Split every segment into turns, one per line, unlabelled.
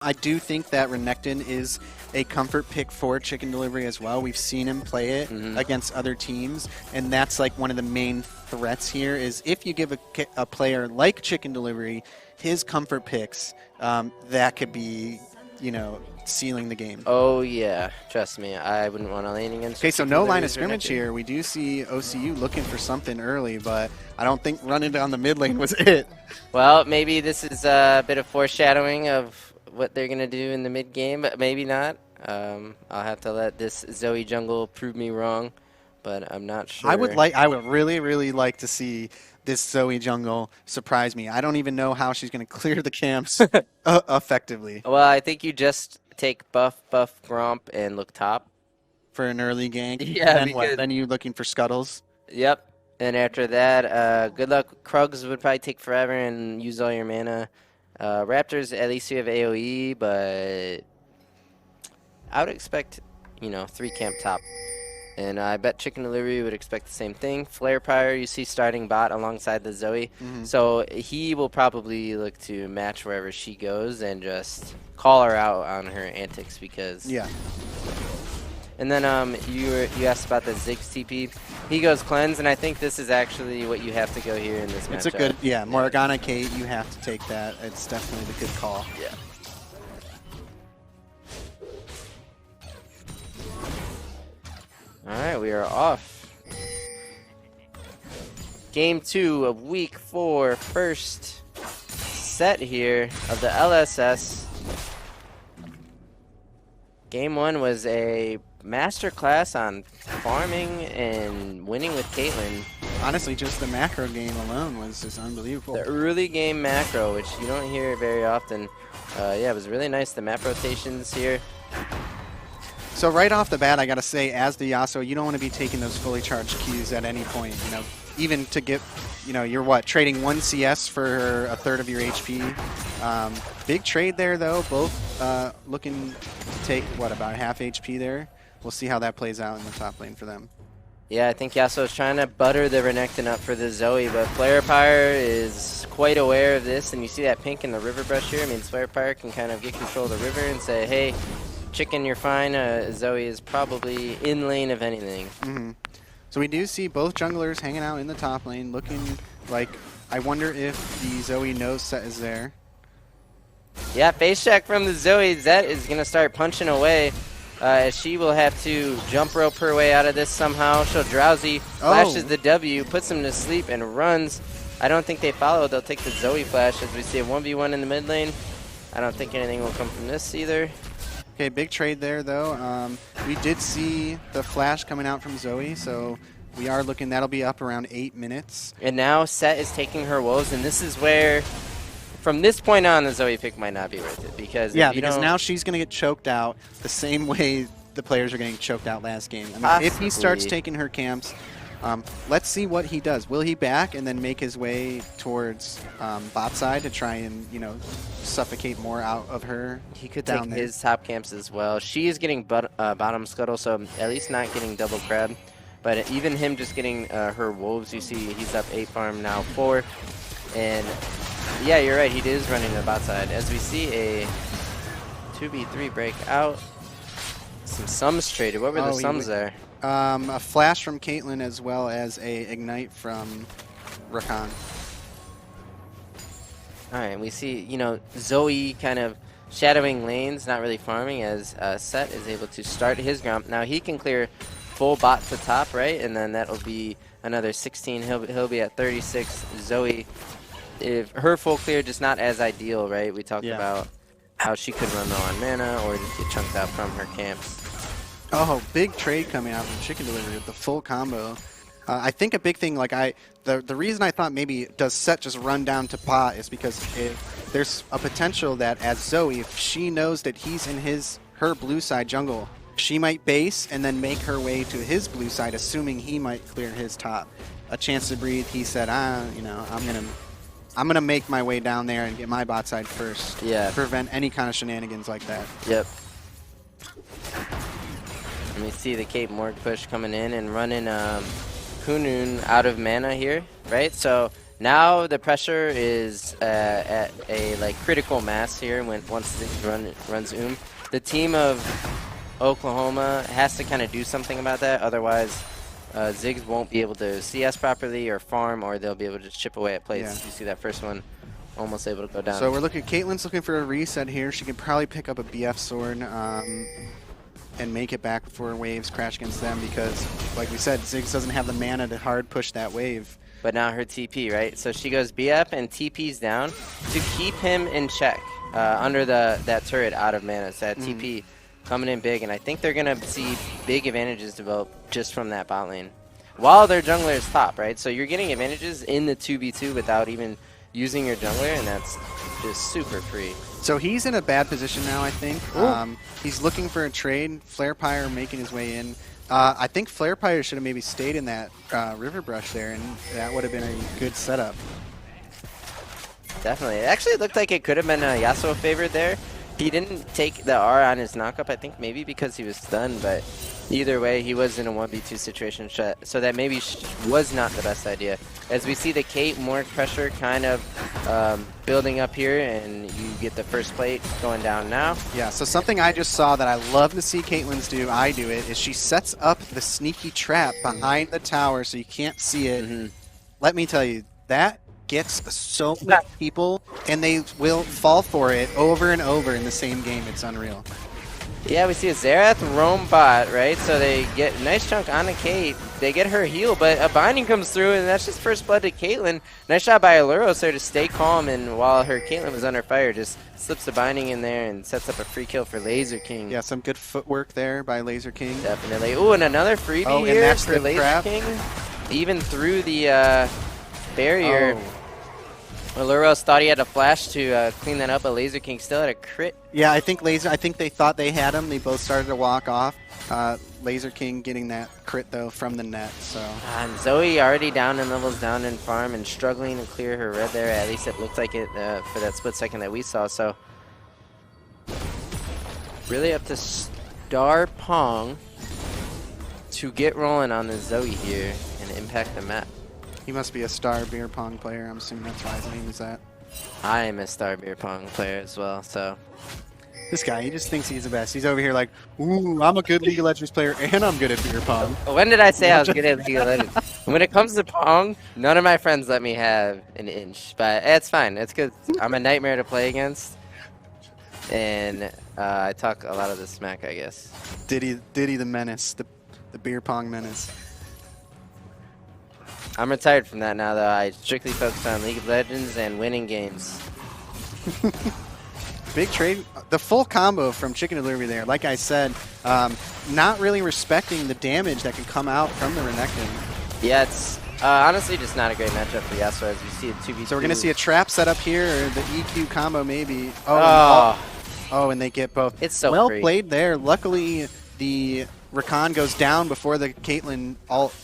I do think that Renekton is a comfort pick for Chicken Delivery as well. We've seen him play it against other teams, and that's like one of the main threats here is if you give a player like Chicken Delivery his comfort picks, that could be, sealing the game.
Oh, yeah. Trust me, I wouldn't want to lane against
Okay, so
Chicken
no line
Delivery
of scrimmage here. We do see OCU looking for something early, but I don't think running down the mid lane was it.
Well, maybe this is a bit of foreshadowing of what they're going to do in the mid game, but maybe not. I'll have to let this Zoe jungle prove me wrong, but I'm not sure.
I would really, really like to see this Zoe jungle surprise me. I don't even know how she's going to clear the camps effectively.
Well, I think you just take buff, Gromp, and look top.
For an early gank?
Yeah,
then what? Then you looking for scuttles?
Yep. And after that, good luck. Krugs would probably take forever and use all your mana. Raptors, at least you have AoE, but I would expect, 3 camp top. And I bet Chicken Delivery would expect the same thing. Flare Prior, you see starting bot alongside the Zoe. So he will probably look to match wherever she goes and just call her out on her antics because...
Yeah.
And then you asked about the Ziggs TP. He goes cleanse, and I think this is actually what you have to go here in this matchup.
It's a good, Morgana Kate, you have to take that. It's definitely the good call.
Yeah. All right, we are off. Game 2 of week 4, first set here of the LSS. Game 1 was a masterclass on farming and winning with Caitlyn.
Honestly, just the macro game alone was just unbelievable.
The early game macro, which you don't hear very often. Yeah, it was really nice. The map rotations here.
So right off the bat, I got to say, as the Yasuo, you don't want to be taking those fully charged Qs at any point. Even to get, you're trading 1 CS for a third of your HP. Big trade there, though. Both looking to take, about half HP there. We'll see how that plays out in the top lane for them.
Yeah, I think Yasuo's trying to butter the Renekton up for the Zoe, but Flare Pyre is quite aware of this, and you see that pink in the river brush here. I mean, Flare Pyre can kind of get control of the river and say, hey, Chicken, you're fine. Zoe is probably in lane, if anything.
So we do see both junglers hanging out in the top lane, looking like, I wonder if the Zoe knows Set is there.
Yeah, face check from the Zoe. Zet is going to start punching away. She will have to jump rope her way out of this somehow. She'll drowsy, flashes the W, puts him to sleep, and runs. I don't think they follow. They'll take the Zoe flash as we see a 1v1 in the mid lane. I don't think anything will come from this either.
Okay, big trade there, though. We did see the flash coming out from Zoe, so we are looking, that'll be up around 8 minutes.
And now Set is taking her woes, and this is where, from this point on, the Zoe pick might not be worth it. Because
now she's going to get choked out the same way the players are getting choked out last game. I mean, if he starts taking her camps, let's see what he does. Will he back and then make his way towards bot side to try and, suffocate more out of her?
He could take his top camps as well. She is getting bottom scuttle, so at least not getting double crab. But even him just getting her wolves, you see he's up 8 farm, now 4. And yeah, you're right, he is running the bot side. As we see a 2v3 break out. Some sums traded. What were the sums there?
A flash from Caitlyn as well as a ignite from Rakan.
All right, we see, Zoe kind of shadowing lanes, not really farming, as Set is able to start his Gromp. Now he can clear full bot to top, right? And then that'll be another 16. He'll be at 36. Zoe, if her full clear, just not as ideal, right? We talked about how she could run low on mana or just get chunked out from her camps.
Oh, big trade coming out from Chicken Delivery with the full combo. I think a big thing, the reason I thought maybe does Set just run down to bot is because there's a potential that as Zoe, if she knows that he's in her blue side jungle, she might base and then make her way to his blue side, assuming he might clear his top. A chance to breathe. He said, I'm gonna make my way down there and get my bot side first.
Yeah.
Prevent any kind of shenanigans like that.
Yep. And we see the Cape Morg push coming in and running Kunun out of mana here, right? So Now the pressure is at a like critical mass here once Ziggs runs The team of Oklahoma has to kind of do something about that, otherwise Ziggs won't be able to CS properly or farm, or they'll be able to chip away at plates.
Yeah.
You see that first one almost able to go down.
So we're looking. Caitlin's looking for a reset here. She can probably pick up a BF sword and make it back before waves crash against them, because, like we said, Ziggs doesn't have the mana to hard push that wave.
But now her TP, right? So she goes BF and TP's down to keep him in check under that turret out of mana. So that TP coming in big, and I think they're going to see big advantages develop just from that bot lane. While their jungler is top, right? So you're getting advantages in the 2v2 without even using your jungler, and that's just super free.
So he's in a bad position now, I think. He's looking for a trade. Flare Pyre making his way in. I think Flare Pyre should have maybe stayed in that river brush there, and that would have been a good setup.
Definitely. It actually looked like it could have been a Yasuo favorite there. He didn't take the R on his knockup, I think maybe because he was stunned, but either way, he was in a 1v2 situation, so that maybe was not the best idea. As we see the Kate, more pressure kind of building up here, and you get the first plate going down now.
Yeah, so something I just saw that I love to see Caitlin's do, I do it, is she sets up the sneaky trap behind the tower so you can't see it. Let me tell you, that gets so many people, and they will fall for it over and over in the same game. It's unreal.
Yeah, we see a Xerath roam bot, right? So they get a nice chunk on a Kate. They get her heal, but a binding comes through, and that's just first blood to Caitlyn. Nice shot by Aluros there to stay calm, and while her Caitlyn was under fire, just slips the binding in there and sets up a free kill for Laser King.
Yeah, some good footwork there by Laser King.
Definitely. Ooh, and another freebie here
and that's
for
the
Laser
trap.
King. Even through the barrier. Aluros thought he had a flash to clean that up, but Laser King still had a crit.
Yeah, I think they thought they had him. They both started to walk off. Laser King getting that crit, though, from the net. So
And Zoe already down in levels, down in farm, and struggling to clear her red there. At least it looked like it for that split second that we saw. So really up to Star Pong to get rolling on the Zoe here and impact the map.
he must be a star beer pong player. I'm assuming that's why his name is that.
I am a star beer pong player as well, so.
This guy, he just thinks he's the best. He's over here like, ooh, I'm a good League of Legends player, and I'm good at beer pong.
When did I say I was good at League of Legends? When it comes to Pong, none of my friends let me have an inch. But it's fine. It's good. I'm a nightmare to play against. And I talk a lot of the smack, I guess.
Diddy the Menace, the beer pong menace.
I'm retired from that now, though. I strictly focus on League of Legends and winning games.
Big trade. The full combo from Chicken Delivery there, like I said, not really respecting the damage that can come out from the Renekton.
Yeah, it's honestly just not a great matchup for Yasuo as we see a 2v2.
So we're going to see a trap set up here, or the EQ combo maybe. And they get both.
It's so
well
free.
Played there. Luckily, the Rakan goes down before the Caitlyn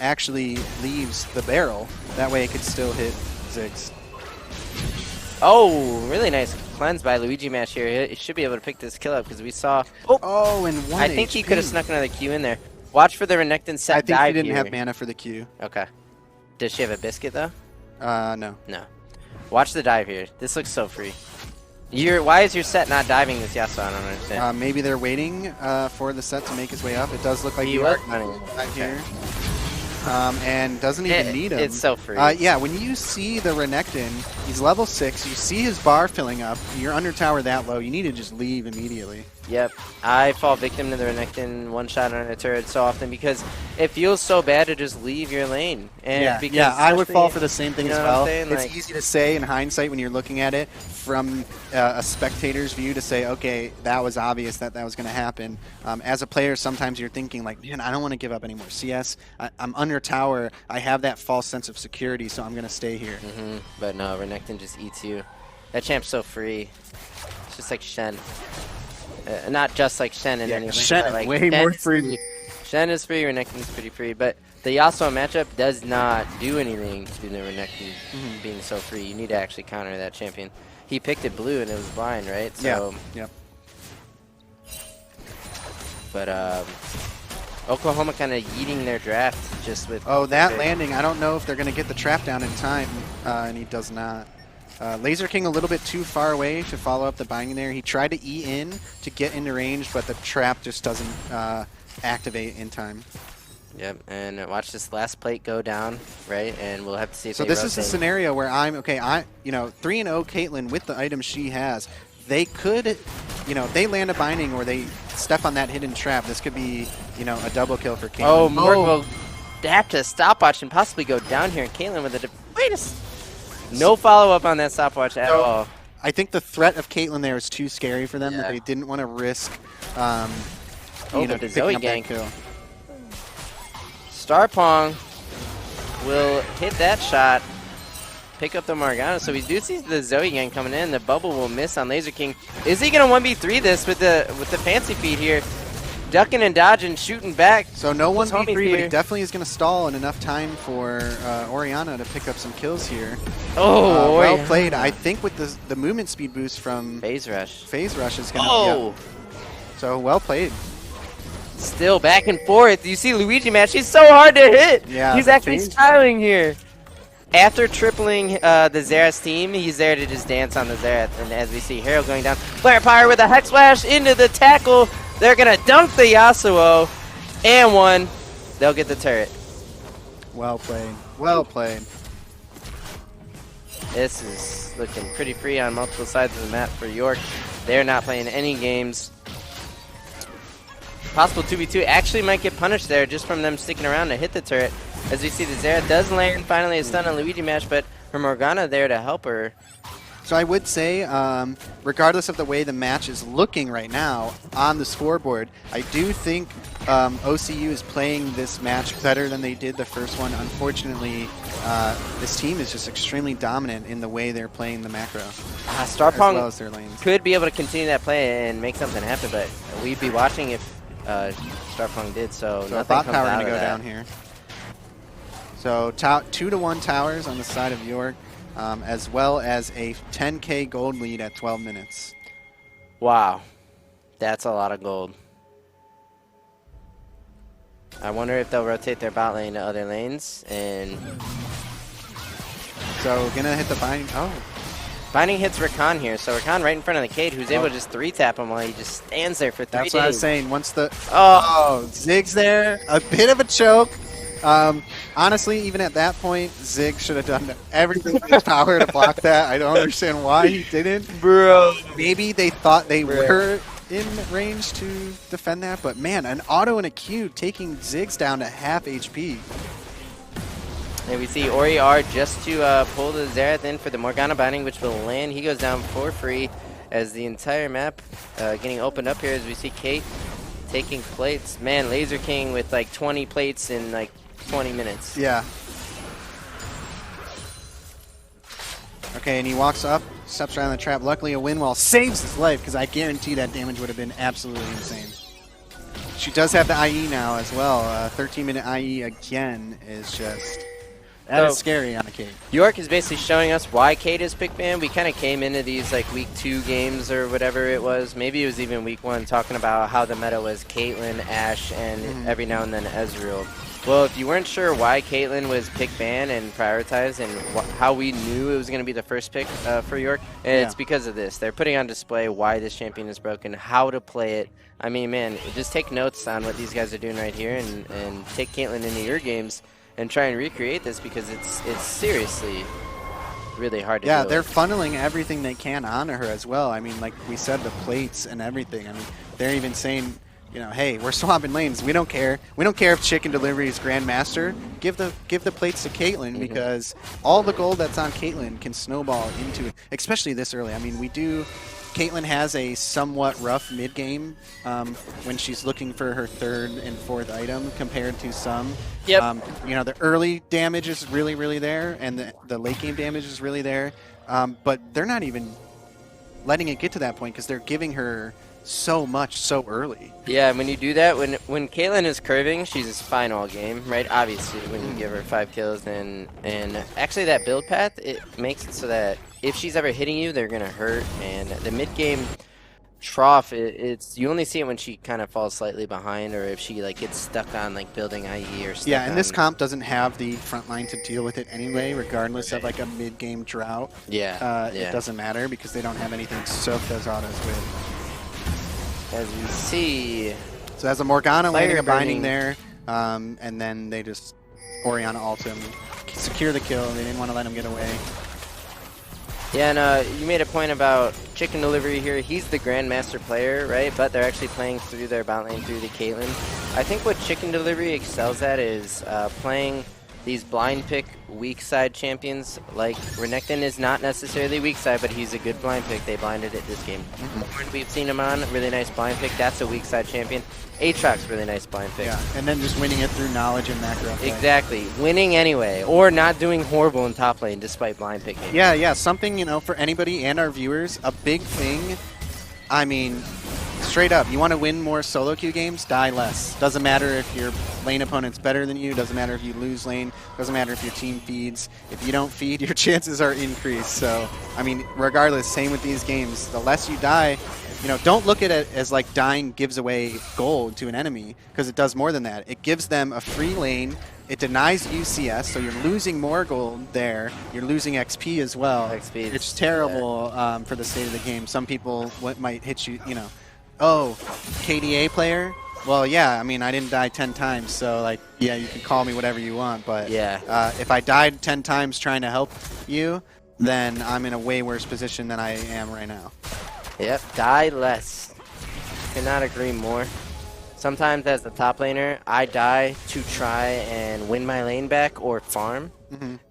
actually leaves the barrel. That way it could still hit Ziggs.
Oh, really nice cleanse by Luigi Mash here. He should be able to pick this kill up because we saw.
And 1
I think he
HP.
could have snuck another Q in there. Watch for the Renekton set
I think
dive
he didn't
here.
have mana for the Q.
Okay. Does she have a biscuit though?
No.
No. Watch the dive here. This looks so free. Why is your set not diving this Yasuo? I don't understand.
Maybe they're waiting for the set to make his way up. It does look like
He
the
was
arc
running.
right here. And doesn't even need him.
It's so free.
Yeah, when you see the Renekton, he's level 6, you see his bar filling up, you're under tower that low, you need to just leave immediately.
Yep. I fall victim to the Renekton one shot on a turret so often because it feels so bad to just leave your lane. And because
I would fall
especially-
for the same thing
you
as
know what I'm
well.
saying?
It's
Like-
easy to say in hindsight when you're looking at it from a spectator's view to say, okay, that was obvious that was going to happen. As a player, sometimes you're thinking like, man, I don't want to give up any more CS. I'm under tower. I have that false sense of security, so I'm going to stay here.
But no, Renekton just eats you. That champ's so free. It's just like Shen. Not just like Shen in any way.
Shen
but,
is
like,
way
Shen
more
is
free.
Shen is free, Renekton's pretty free. But the Yasuo matchup does not do anything to the Renekton being so free. You need to actually counter that champion. He picked it blue and it was blind, right? So,
Yep.
But Oklahoma kind of yeeting their draft just with.
Oh, that landing. I don't know if they're going to get the trap down in time, and he does not. Laser King a little bit too far away to follow up the binding there. He tried to E in to get into range, but the trap just doesn't activate in time.
Yep, and watch this last plate go down, right? And we'll have to see if
so
they
this
rotate.
is a scenario where I'm, okay, 3-0 Caitlyn with the items she has. They could, they land a binding or they step on that hidden trap. This could be, a double kill for Caitlyn.
Oh, Morg will have to stopwatch and possibly go down here. And Caitlyn with a no follow-up on that stopwatch at all.
I think the threat of Caitlyn there is too scary for them
Yeah.
that they didn't want to risk,
but the
picking
Zoe
up
gang.
that kill.
Starpong will hit that shot, pick up the Morgana. So we do see the Zoe gang coming in. The bubble will miss on Laser King. Is he gonna 1v3 this with the fancy feet here? Ducking and dodging, shooting back.
So no 1v3, but
here.
he definitely is going to stall in enough time for Oriana to pick up some kills here.
Oh,
well played. I think with the movement speed boost from
Phase Rush.
Phase Rush is going to.
Oh.
Yep. So well played.
Still back and forth. You see Luigi match. He's so hard to hit.
Yeah,
He's actually styling here. After tripling the Xerath's team, he's there to just dance on the Xerath. And as we see Harold going down, Flare Pyre with a Hex Splash into the tackle. They're going to dunk the Yasuo. And one. They'll get the turret.
Well played. Well played.
This is looking pretty free on multiple sides of the map for York. They're not playing any games. Possible 2v2 actually might get punished there just from them sticking around to hit the turret. As we see, the Xerath does land finally a stun on Luigi match, but her Morgana there to help her.
So I would say, regardless of the way the match is looking right now on the scoreboard, I do think OCU is playing this match better than they did the first one. Unfortunately, this team is just extremely dominant in the way they're playing the macro,
Starpong
as well as their lanes.
could be able to continue that play and make something happen, but we'd be watching if Starpong did, so nothing
bot
comes
power
out
going to
of
go
that.
down here. So 2-1 towers on the side of York, as well as a 10K gold lead at 12 minutes.
Wow, that's a lot of gold. I wonder if they'll rotate their bot lane to other lanes, and
So gonna hit the binding. Oh,
Binding hits Rakan here, so Rakan right in front of the Cade, who's able to just 3-tap him while he just stands there for 3 days.
that's what I was saying. Once the
Oh,
Zig's there, a bit of a choke. Honestly, even at that point, Zig should have done everything in his power to block that. I don't understand why he didn't.
bro.
Maybe they thought they were in range to defend that, but man, an auto and a Q taking Ziggs down to half HP.
And we see Ori R just to pull the Xerath in for the Morgana binding, which will land. He goes down for free as the entire map getting opened up here as we see Kate taking plates. Man, Laser King with like 20 plates in like 20 minutes.
Yeah. Okay, and he walks up, steps around the trap. Luckily, a wind wall saves his life because I guarantee that damage would have been absolutely insane. She does have the IE now as well. 13-minute IE again is just... That is scary on a Kate.
York is basically showing us why Kate is pick ban. We kind of came into these like week 2 games or whatever it was. Maybe it was even week 1 talking about how the meta was Caitlyn, Ashe, and every now and then Ezreal. Well, if you weren't sure why Caitlyn was pick ban and prioritized and how we knew it was going to be the first pick for York, it's because of this. They're putting on display why this champion is broken, how to play it. I mean, man, just take notes on what these guys are doing right here and take Caitlyn into your games and try and recreate this because it's seriously really hard to do.
Yeah, they're funneling everything they can onto her as well. I mean, like we said, the plates and everything. I mean, they're even saying, you know, hey, we're swapping lanes. We don't care. We don't care if Chicken Delivery is Grandmaster. Give the plates to Caitlyn because all the gold that's on Caitlyn can snowball into it, especially this early. I mean, Caitlyn has a somewhat rough mid-game when she's looking for her 3rd and 4th item compared to some.
Yep.
You know, the early damage is really, really there, and the late game damage is really there. But they're not even letting it get to that point because they're giving her so much so early.
Yeah, when you do that, when Caitlyn is curving, she's fine all game, right? Obviously, when you give her 5 kills, and actually that build path, it makes it so that if she's ever hitting you, they're gonna hurt. And the mid game, trough, it's you only see it when she kind of falls slightly behind, or if she like gets stuck on like building IE or stuff.
Yeah, and this comp doesn't have the front line to deal with it anyway, regardless of like a mid-game drought.
Yeah,
It doesn't matter because they don't have anything to soak those autos with.
As we see,
So as a Morgana landing a binding
burning.
there, and then they just Orianna ult him, secure the kill. They didn't want to let him get away.
yeah, and you made a point about Chicken Delivery here. He's the Grandmaster player, right? But they're actually playing through their bot lane through the Caitlyn. I think what Chicken Delivery excels at is playing these blind pick weak side champions. Like Renekton is not necessarily weak side, but he's a good blind pick. They blinded it this game. We've seen him on, really nice blind pick. That's a weak side champion. Aatrox, really nice blind pick.
Yeah, and then just winning it through knowledge and macro play.
Exactly. Winning anyway, or not doing horrible in top lane despite blind picking.
Yeah, something, you know, for anybody and our viewers, a big thing, I mean, straight up, you want to win more solo queue games, die less. Doesn't matter if your lane opponent's better than you, doesn't matter if you lose lane, doesn't matter if your team feeds. If you don't feed, your chances are increased. So, I mean, regardless, same with these games, the less you die, you know, don't look at it as like dying gives away gold to an enemy, because it does more than that. It gives them a free lane. It denies UCS, so you're losing more gold there. You're losing XP as well.
XP,
It's terrible for the state of the game. Some people might hit you, you know, oh, KDA player? Well, yeah, I mean, I didn't die 10 times, so, like, yeah, you can call me whatever you want, but
yeah.
if I died 10 times trying to help you, then I'm in a way worse position than I am right now.
Yep, die less. Cannot agree more. Sometimes as the top laner, I die to try and win my lane back or farm.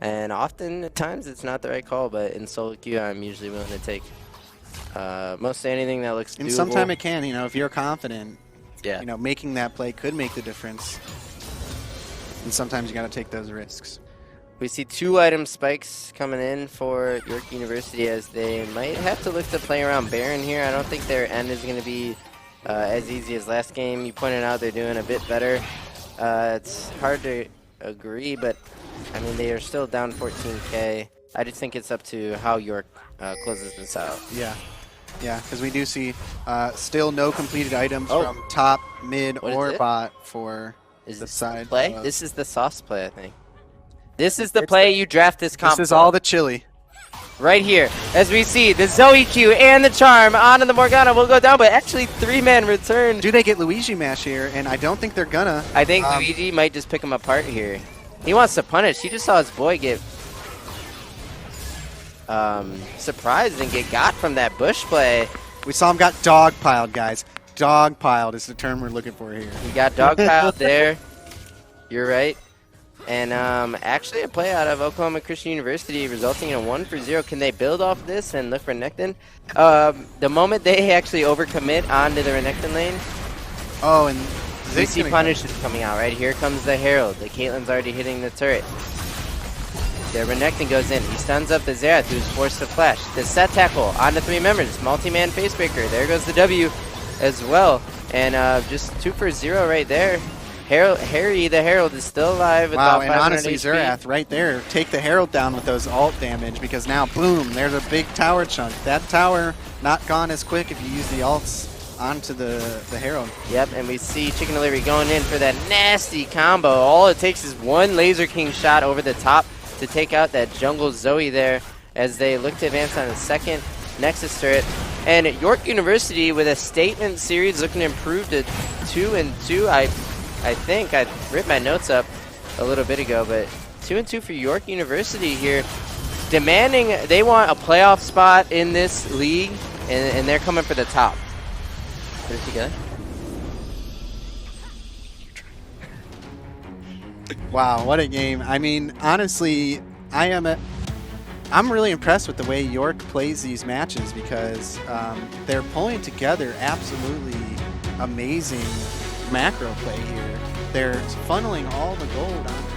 And often at times it's not the right call, but in solo queue I'm usually willing to take mostly anything that looks doable.
And sometimes it can, you know, if you're confident,
yeah.
you know, making that play could make the difference. And sometimes you got to take those risks.
We see 2 item spikes coming in for York University as they might have to look to play around Baron here. I don't think their end is going to be as easy as last game. You pointed out they're doing a bit better. It's hard to agree, but I mean, they are still down 14k. I just think it's up to how York closes this out.
Yeah, because we do see still no completed items
Oh.
from top, mid,
What is
or
it?
bot for
Is
the
this
side.
play?
of-
This is the sauce play, I think. This is the
It's
play you draft this comp.
This is all the chili.
Right here, as we see the Zoe Q and the Charm onto the Morgana will go down, but actually 3 men return.
Do they get Luigi Mash here? And I don't think they're gonna.
I think Luigi might just pick him apart here. He wants to punish. He just saw his boy get surprised and get got from that bush play.
We saw him got dogpiled, guys. Dogpiled is the term we're looking for here.
He got dogpiled there. You're right. And actually a play out of Oklahoma Christian University resulting in a 1-for-0. Can they build off this and look for Renekton? The moment they actually overcommit onto the Renekton lane,
Oh, and
we see punish is coming out. Right here comes the Herald. The Caitlyn's already hitting the turret. The Renekton goes in. He stuns up the Xerath, who's forced to flash. The set tackle onto 3 members. Multi-man facebreaker. There goes the W as well. And just 2-for-0 right there. Harry the Herald is still alive with
Wow,
about
and
500
honestly,
HP.
Xerath right there. Take the Herald down with those ult damage, because now, boom, there's a big tower chunk. That tower not gone as quick if you use the ults onto the Herald.
Yep, and we see Chicken Delivery going in for that nasty combo. All it takes is one Laser King shot over the top to take out that Jungle Zoe there as they look to advance on the second Nexus turret. And York University with a statement series looking to improve to 2-2. I think I ripped my notes up a little bit ago, but 2-2 for York University here. Demanding, they want a playoff spot in this league, and they're coming for the top. Put it together.
Wow, what a game. I mean, honestly, I'm really impressed with the way York plays these matches, because they're pulling together absolutely amazing macro play here. They're funneling all the gold onto